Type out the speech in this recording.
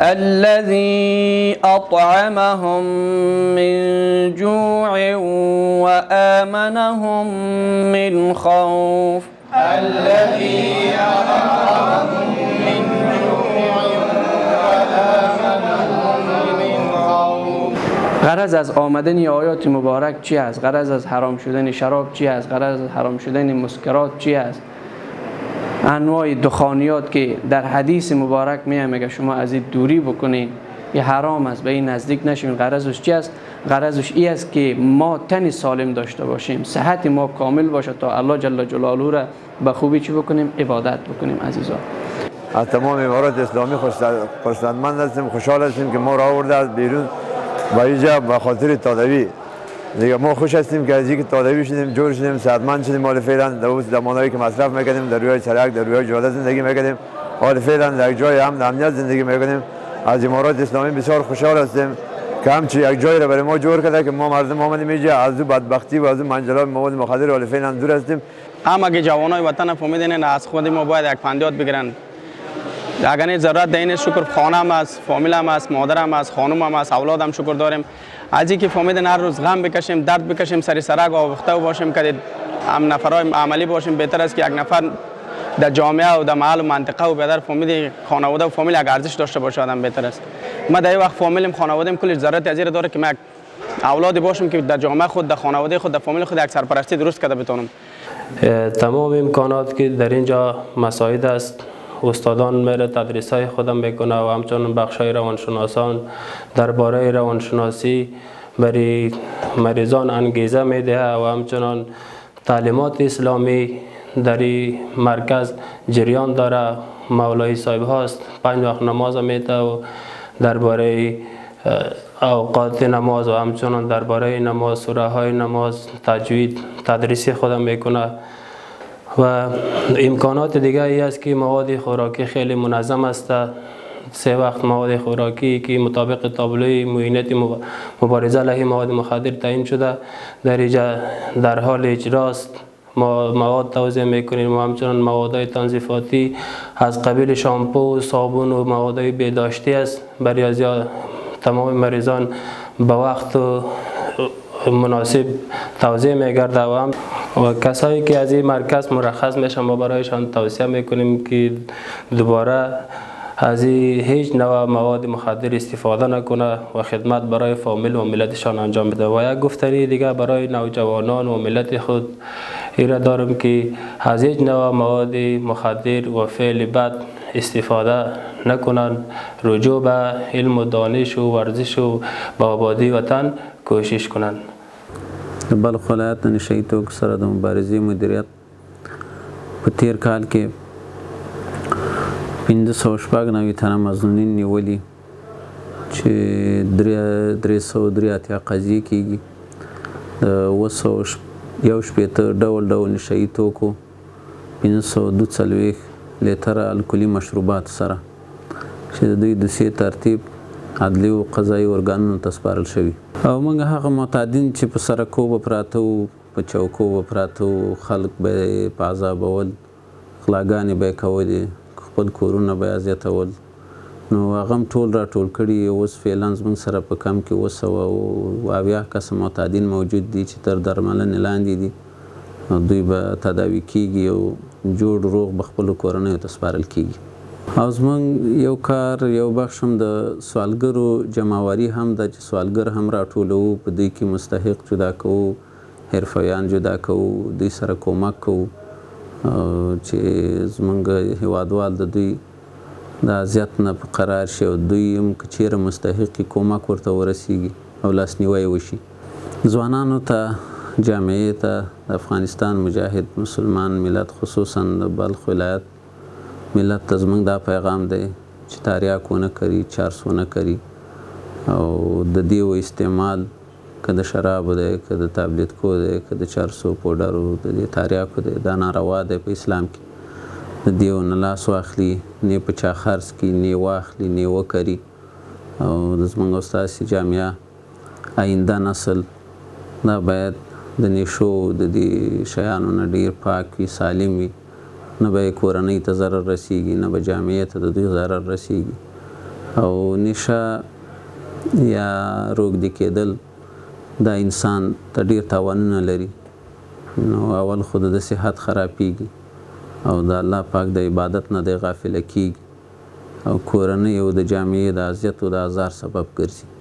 الذي أطعمهم من جوع وآمنهم من خوف. الذي أطعمهم من جوع وآمنهم من خوف. غرض از آمدن آیات مبارک چی است؟ غرض از حرام شدن شراب چی است؟ غرض از حرام شدن مسکرات چی است؟ انواع دخانیات که در حدیث مبارک میگه شما از این دوری بکنین، یه حرام است، به این نزدیک نشین. غرضش چی است؟ غرضش این است که ما تن سالم داشته باشیم، صحت ما کامل باشه تا الله جل جلاله را به خوبی چی بکنیم؟ عبادت بکنیم. عزیزان، از تمام امارات اسلامی خرسندمند هستیم، خوشحال هستیم که ما را آورده از بیرون و اینجا به خاطر تاداوی. دیگه ما خوش هستیم که از اینکه تاداوی شدیم، جور شدیم، صحتمند شدیم. حال فعلا در اون زمانهایی که مصرف میکردیم در روی سرک، در روی جاده زندگی میکردیم، حال فعلا در یک جای امنیت زندگی میکنیم. از امارات اسلامی بسیار خوشحال هستیم که همچی یک جایی را برای ما جور کرده که ما مردم آمدیم اینجا از اون بدبختی و از اون منجلاب مواد مخدر حال فعلا دور هستیم. اگه جوانای وطن فهمیدن از خود ما باید یک پندیات بگیرن. اگر ضرورت دین شکر خانم است، فامیلم است، مادرم است، خانومم است، اولادم شکر داریم. از اینکه فهمیدن هر روز غم بکشیم، درد بکشیم، سری سرک آوخته باشیم که هم نفرای عملی باشیم. بهتر است که یک نفر در جامعه و در محل و منطقه و بیادر فامید خانواده و فامیل اگر ارزش داشته باشه آدم بهتر است. ما در وقت فامیلم خانواده‌ام کلی ضرورت از این داره که من اولادی باشم که در جامعه خود، در خانواده خود، در فامیل خود یک سرپرستی درست کرده بتونم. تمام امکانات که در اینجا مساعد است، استادان میره تدریسای خودم میکنه و همچنین بخشای روانشناسان درباره روانشناسی برای مریضان انگیزه میده و همچنین تعلیمات اسلامی در این مرکز جریان داره. مولای صاحب هاست 5 وقت نماز میده و درباره اوقات نماز و همچنین درباره نماز، سوره های نماز، تجوید تدریسی خودم میکنه. و امکانات دیگه ای است که مواد خوراکی خیلی منظم است. 3 وقت مواد خوراکی که مطابق تابلوی معاینات مبارزه علیه مواد مخدر تعیین شده در اینجا در حال اجراست. ما مواد توزیع میکنیم و همچنین مواد تنظیفاتی از قبیل شامپو، صابون و مواد بهداشتی است. برای از تمام مریضان به وقت مناسب توزیع میگرده و کسایی که از این مرکز مرخص میشن ما برایشان توصیه میکنیم که دوباره از هیچ نوع مواد مخدر استفاده نکنه و خدمت برای فامیل و ملتشان انجام بده. و یک گفتنی دیگه برای نوجوانان و ملت خود ایره دارم که از هیچ نوع مواد مخدر و فعل بد استفاده نکنن، رجوع به علم و دانش و ورزش و به آبادی وطن کوشش کنند. بلخ ولایت نشه توکو سره د مبارزې مدیریت په تیر کال کې 590 تنه مظنونین نیولي چې 383 قضیې کېږي. د 211 ډول نشه توکو 542 لیتره الکولي مشروبات سره چې د دوی دوسیې ترتیب عدلي او قضایي ارګانونو ته سپارل شوي. او موږ هغه معتادین چې په سرکو به پراته وو، په چوکو به پراته وو، خلک به یې په عذابول، غلاګانې به یې کولې، خپل کورونه به یې اذیتول، نو هغه هم ټول راټول کړي. اوس فعلا زموږ سره په کم کې 280 کسه معتادین موجود دي چې تر درملنې لاندې دي. دوی به تداوي کېږي او جوړ روغ به خپلو کورنیو ته سپارل کېږي. او زموږ یو کار یو بخش هم د سوالګرو جمعواري هم ده چې سوالګر هم راټولوو، په دوی کې مستحق جدا کوو، حرفویان جدا کوو، دوی سره کومک کوو چې زموږ هیوادوال د دوی د اذیت نه په قرار شي او دوی هم که چیرې مستحق کومک ورته ورسیږي او لاسنیوی وشي. ځوانانو ته، جامعې ته، د افغانستان مجاهد مسلمان ملت خصوصا د بلخ ولایت ملت ته زموږ دا پیغام دی چې تریاک ونه کړي، چرس ونه کړي او د دیو استعمال که د شرابو دی، که د تابلیتکو دی، که د چرسو پوډرو، د دې تریاکو دی، دا ناروا دی په اسلام کې. د دیو نه لاس واخلي، نه په چا خرڅ کړي، نه واخلي، نه وکري. او د زموږ استاسي جامعه آینده نسل دا باید د نشو د دې شیانو نه ډېر پاک وي، سالم وي. نه به یې کورنۍ ته ضرر رسیږي، نه به جامعې ته د دوی ضرر رسیږي. او نشه یا روږدي کېدل دا انسان ته ډېر تاوانونه لري. نو اول خو د صحت خرابېږي او د الله پاک د عبادت نه دی غافله کېږي او کورنۍ او د جامعې د اذیت او د ازار سبب ګرځي.